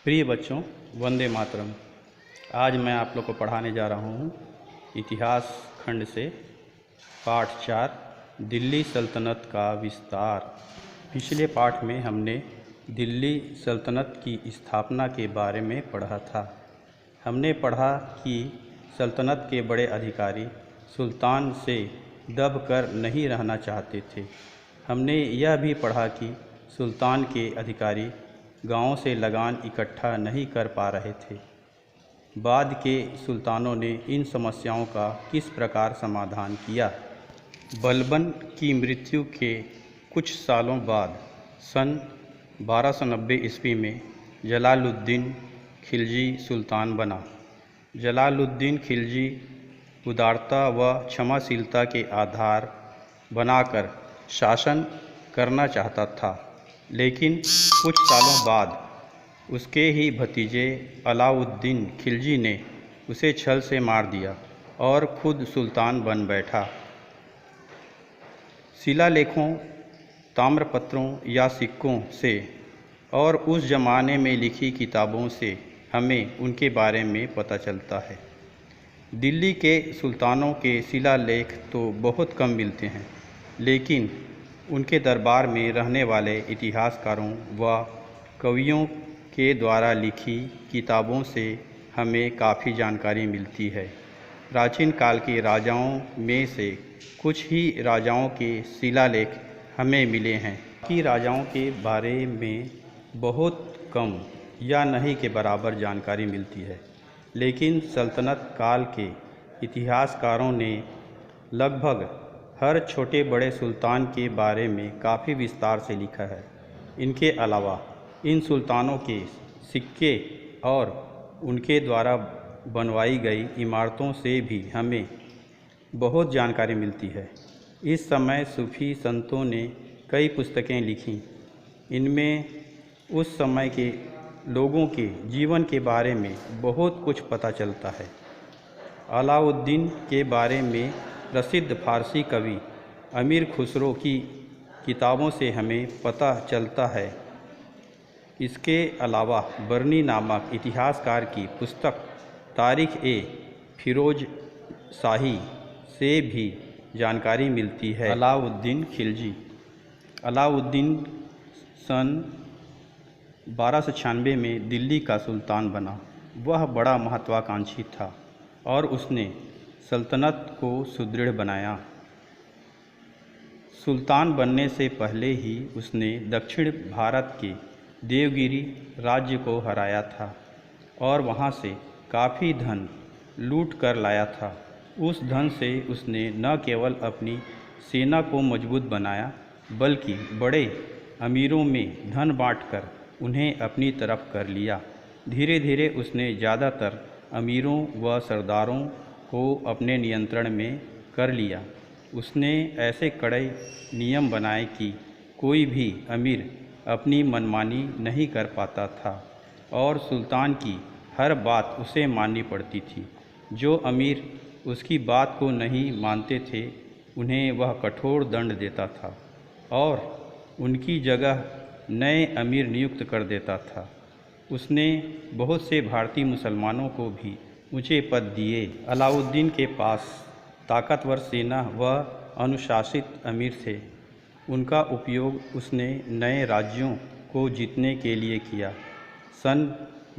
प्रिय बच्चों, वंदे मातरम। आज मैं आप लोग को पढ़ाने जा रहा हूँ इतिहास खंड से पाठ 4 दिल्ली सल्तनत का विस्तार। पिछले पाठ में हमने दिल्ली सल्तनत की स्थापना के बारे में पढ़ा था। हमने पढ़ा कि सल्तनत के बड़े अधिकारी सुल्तान से दब कर नहीं रहना चाहते थे। हमने यह भी पढ़ा कि सुल्तान के अधिकारी गांवों से लगान इकट्ठा नहीं कर पा रहे थे। बाद के सुल्तानों ने इन समस्याओं का किस प्रकार समाधान किया। बलबन की मृत्यु के कुछ सालों बाद सन 1290 ईस्वी में जलालुद्दीन खिलजी सुल्तान बना। जलालुद्दीन खिलजी उदारता व क्षमाशीलता के आधार बनाकर शासन करना चाहता था, लेकिन कुछ सालों बाद उसके ही भतीजे अलाउद्दीन खिलजी ने उसे छल से मार दिया और खुद सुल्तान बन बैठा। शिलालेखों, ताम्रपत्रों या सिक्कों से और उस जमाने में लिखी किताबों से हमें उनके बारे में पता चलता है। दिल्ली के सुल्तानों के शिलालेख तो बहुत कम मिलते हैं, लेकिन उनके दरबार में रहने वाले इतिहासकारों व कवियों के द्वारा लिखी किताबों से हमें काफ़ी जानकारी मिलती है। प्राचीन काल के राजाओं में से कुछ ही राजाओं के शिलालेख हमें मिले हैं कि राजाओं के बारे में बहुत कम या नहीं के बराबर जानकारी मिलती है, लेकिन सल्तनत काल के इतिहासकारों ने लगभग हर छोटे बड़े सुल्तान के बारे में काफ़ी विस्तार से लिखा है। इनके अलावा इन सुल्तानों के सिक्के और उनके द्वारा बनवाई गई इमारतों से भी हमें बहुत जानकारी मिलती है। इस समय सूफी संतों ने कई पुस्तकें लिखीं। इनमें उस समय के लोगों के जीवन के बारे में बहुत कुछ पता चलता है। अलाउद्दीन के बारे में प्रसिद्ध फारसी कवि अमीर खुसरो की किताबों से हमें पता चलता है। इसके अलावा बर्नी नामक इतिहासकार की पुस्तक तारीख़-ए-फिरोज शाही से भी जानकारी मिलती है। अलाउद्दीन खिलजी। अलाउद्दीन सन 1296 में दिल्ली का सुल्तान बना। वह बड़ा महत्वाकांक्षी था और उसने सल्तनत को सुदृढ़ बनाया। सुल्तान बनने से पहले ही उसने दक्षिण भारत के देवगिरी राज्य को हराया था और वहाँ से काफ़ी धन लूट कर लाया था। उस धन से उसने न केवल अपनी सेना को मजबूत बनाया, बल्कि बड़े अमीरों में धन बांटकर उन्हें अपनी तरफ कर लिया। धीरे धीरे उसने ज़्यादातर अमीरों व सरदारों को अपने नियंत्रण में कर लिया। उसने ऐसे कड़े नियम बनाए कि कोई भी अमीर अपनी मनमानी नहीं कर पाता था और सुल्तान की हर बात उसे माननी पड़ती थी। जो अमीर उसकी बात को नहीं मानते थे, उन्हें वह कठोर दंड देता था और उनकी जगह नए अमीर नियुक्त कर देता था। उसने बहुत से भारतीय मुसलमानों को भी ऊंचे पद दिए। अलाउद्दीन के पास ताकतवर सेना व अनुशासित अमीर थे। उनका उपयोग उसने नए राज्यों को जीतने के लिए किया। सन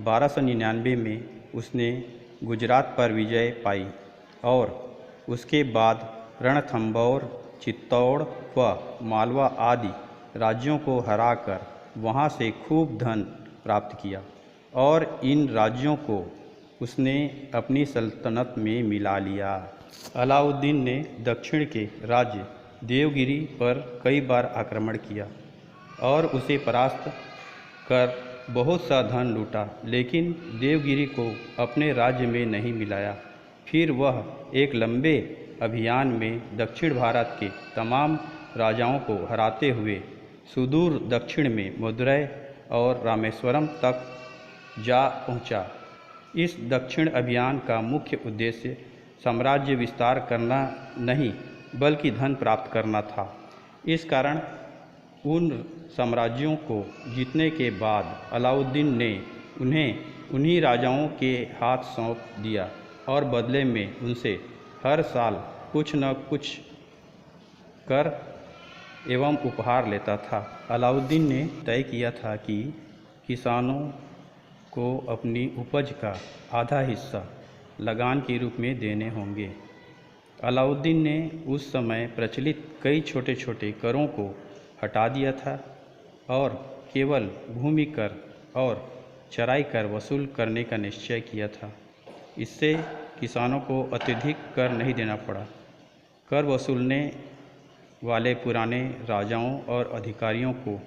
1299 में उसने गुजरात पर विजय पाई और उसके बाद रणथंभौर, चित्तौड़ व मालवा आदि राज्यों को हराकर वहां से खूब धन प्राप्त किया और इन राज्यों को उसने अपनी सल्तनत में मिला लिया। अलाउद्दीन ने दक्षिण के राज्य देवगिरी पर कई बार आक्रमण किया और उसे परास्त कर बहुत सा धन लूटा, लेकिन देवगिरी को अपने राज्य में नहीं मिलाया। फिर वह एक लंबे अभियान में दक्षिण भारत के तमाम राजाओं को हराते हुए सुदूर दक्षिण में मदुरै और रामेश्वरम तक जा पहुंचा। इस दक्षिण अभियान का मुख्य उद्देश्य साम्राज्य विस्तार करना नहीं, बल्कि धन प्राप्त करना था। इस कारण उन साम्राज्यों को जीतने के बाद अलाउद्दीन ने उन्हें उन्हीं राजाओं के हाथ सौंप दिया और बदले में उनसे हर साल कुछ न कुछ कर एवं उपहार लेता था। अलाउद्दीन ने तय किया था कि किसानों को अपनी उपज का आधा हिस्सा लगान के रूप में देने होंगे। अलाउद्दीन ने उस समय प्रचलित कई छोटे छोटे करों को हटा दिया था और केवल भूमि कर और चराई कर वसूल करने का निश्चय किया था। इससे किसानों को अत्यधिक कर नहीं देना पड़ा। कर वसूलने वाले पुराने राजाओं और अधिकारियों को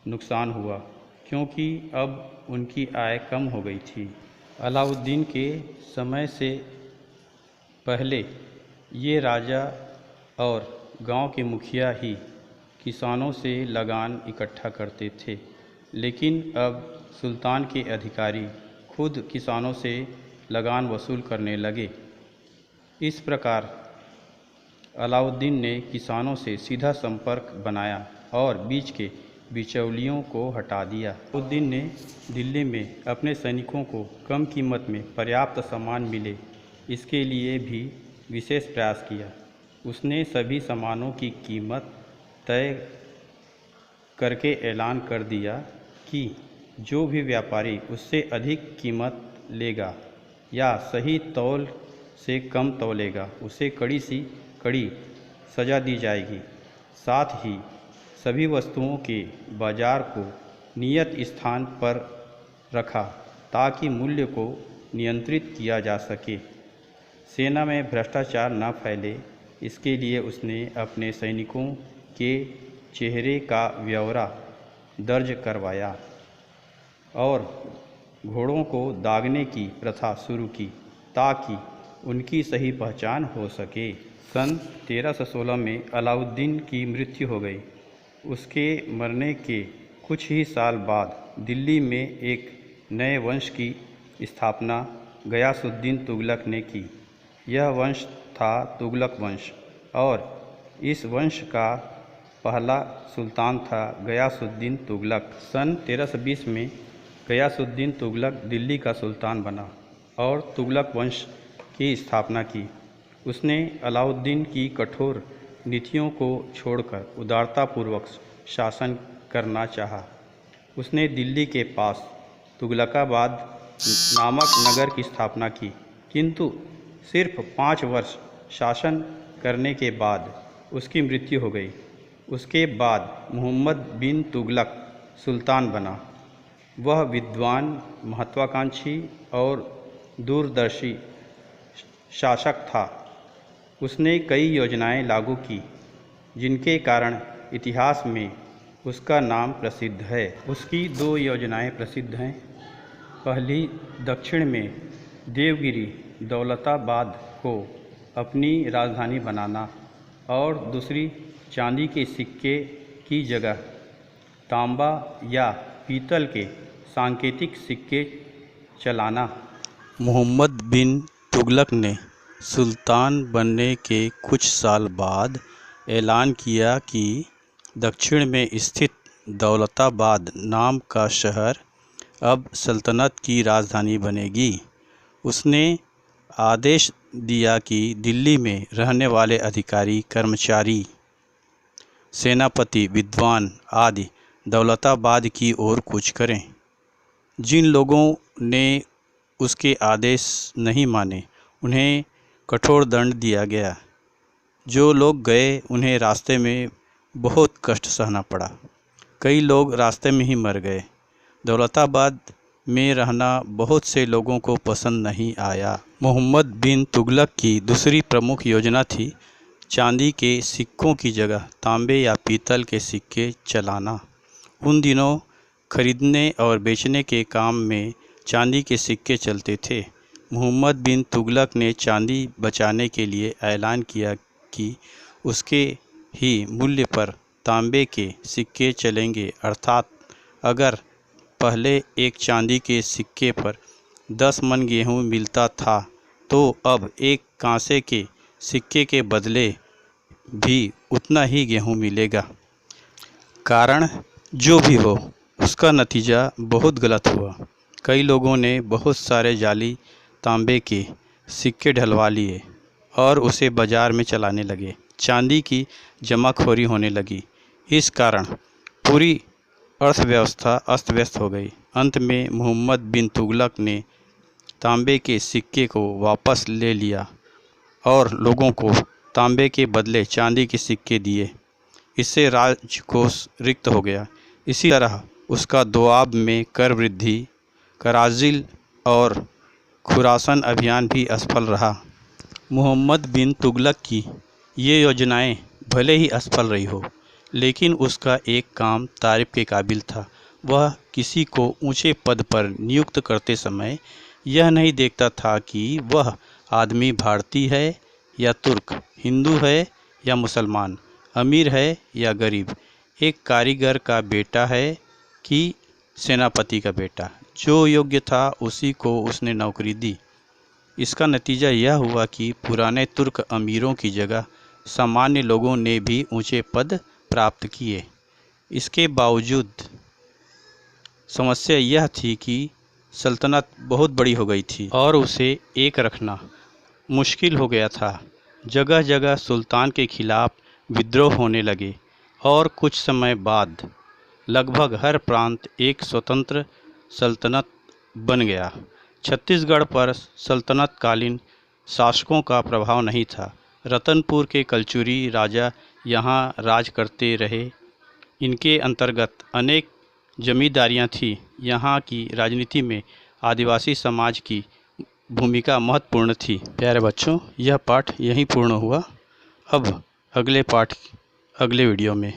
नुकसान हुआ, क्योंकि अब उनकी आय कम हो गई थी। अलाउद्दीन के समय से पहले ये राजा और गांव के मुखिया ही किसानों से लगान इकट्ठा करते थे, लेकिन अब सुल्तान के अधिकारी खुद किसानों से लगान वसूल करने लगे। इस प्रकार अलाउद्दीन ने किसानों से सीधा संपर्क बनाया और बीच के बिचौलियों को हटा दिया। अलाउद्दीन ने दिल्ली में अपने सैनिकों को कम कीमत में पर्याप्त सामान मिले, इसके लिए भी विशेष प्रयास किया। उसने सभी सामानों की कीमत तय करके ऐलान कर दिया कि जो भी व्यापारी उससे अधिक कीमत लेगा या सही तौल से कम तौलेगा, उसे कड़ी से कड़ी सज़ा दी जाएगी। साथ ही सभी वस्तुओं के बाजार को नियत स्थान पर रखा ताकि मूल्य को नियंत्रित किया जा सके। सेना में भ्रष्टाचार न फैले, इसके लिए उसने अपने सैनिकों के चेहरे का ब्यौरा दर्ज करवाया और घोड़ों को दागने की प्रथा शुरू की ताकि उनकी सही पहचान हो सके। सन 1316 में अलाउद्दीन की मृत्यु हो गई। उसके मरने के कुछ ही साल बाद दिल्ली में एक नए वंश की स्थापना गयासुद्दीन तुगलक ने की। यह वंश था तुगलक वंश और इस वंश का पहला सुल्तान था गयासुद्दीन तुगलक। सन 1320 में गयासुद्दीन तुगलक दिल्ली का सुल्तान बना और तुगलक वंश की स्थापना की। उसने अलाउद्दीन की कठोर नीतियों को छोड़कर उदारतापूर्वक शासन करना चाहा। उसने दिल्ली के पास तुगलकाबाद नामक नगर की स्थापना की, किंतु सिर्फ 5 वर्ष शासन करने के बाद उसकी मृत्यु हो गई। उसके बाद मोहम्मद बिन तुगलक सुल्तान बना। वह विद्वान, महत्वाकांक्षी और दूरदर्शी शासक था। उसने कई योजनाएं लागू की, जिनके कारण इतिहास में उसका नाम प्रसिद्ध है। उसकी 2 योजनाएं प्रसिद्ध हैं। पहली, दक्षिण में देवगिरी दौलताबाद को अपनी राजधानी बनाना और दूसरी, चांदी के सिक्के की जगह तांबा या पीतल के सांकेतिक सिक्के चलाना। मोहम्मद बिन तुगलक ने सुल्तान बनने के कुछ साल बाद ऐलान किया कि दक्षिण में स्थित दौलताबाद नाम का शहर अब सल्तनत की राजधानी बनेगी। उसने आदेश दिया कि दिल्ली में रहने वाले अधिकारी, कर्मचारी, सेनापति, विद्वान आदि दौलताबाद की ओर कूच करें। जिन लोगों ने उसके आदेश नहीं माने, उन्हें कठोर दंड दिया गया। जो लोग गए, उन्हें रास्ते में बहुत कष्ट सहना पड़ा। कई लोग रास्ते में ही मर गए। दौलताबाद में रहना बहुत से लोगों को पसंद नहीं आया। मोहम्मद बिन तुगलक की दूसरी प्रमुख योजना थी चांदी के सिक्कों की जगह तांबे या पीतल के सिक्के चलाना। उन दिनों खरीदने और बेचने के काम में चांदी के सिक्के चलते थे। मोहम्मद बिन तुगलक ने चांदी बचाने के लिए ऐलान किया कि उसके ही मूल्य पर तांबे के सिक्के चलेंगे, अर्थात अगर पहले एक चांदी के सिक्के पर 10 मन गेहूँ मिलता था, तो अब एक कांसे के सिक्के के बदले भी उतना ही गेहूँ मिलेगा। कारण जो भी हो, उसका नतीजा बहुत गलत हुआ। कई लोगों ने बहुत सारे जाली तांबे के सिक्के ढलवा लिए और उसे बाजार में चलाने लगे। चांदी की जमाखोरी होने लगी। इस कारण पूरी अर्थव्यवस्था अस्त व्यस्त हो गई। अंत में मोहम्मद बिन तुगलक ने तांबे के सिक्के को वापस ले लिया और लोगों को तांबे के बदले चांदी के सिक्के दिए। इससे राजकोष रिक्त हो गया। इसी तरह उसका दोआब में कर वृद्धि, कराजिल और खुरासन अभियान भी असफल रहा। मोहम्मद बिन तुगलक की ये योजनाएं भले ही असफल रही हो, लेकिन उसका एक काम तारीफ के काबिल था। वह किसी को ऊंचे पद पर नियुक्त करते समय यह नहीं देखता था कि वह आदमी भारतीय है या तुर्क, हिंदू है या मुसलमान, अमीर है या गरीब, एक कारीगर का बेटा है कि सेनापति का बेटा। जो योग्य था उसी को उसने नौकरी दी। इसका नतीजा यह हुआ कि पुराने तुर्क अमीरों की जगह सामान्य लोगों ने भी ऊंचे पद प्राप्त किए। इसके बावजूद समस्या यह थी कि सल्तनत बहुत बड़ी हो गई थी और उसे एक रखना मुश्किल हो गया था। जगह जगह सुल्तान के खिलाफ विद्रोह होने लगे और कुछ समय बाद लगभग हर प्रांत एक स्वतंत्र सल्तनत बन गया। छत्तीसगढ़ पर सल्तनतकालीन शासकों का प्रभाव नहीं था। रतनपुर के कलचुरी राजा यहाँ राज करते रहे। इनके अंतर्गत अनेक जमींदारियाँ थीं। यहाँ की राजनीति में आदिवासी समाज की भूमिका महत्वपूर्ण थी। प्यारे बच्चों, यह पाठ यहीं पूर्ण हुआ। अब अगले पाठ अगले वीडियो में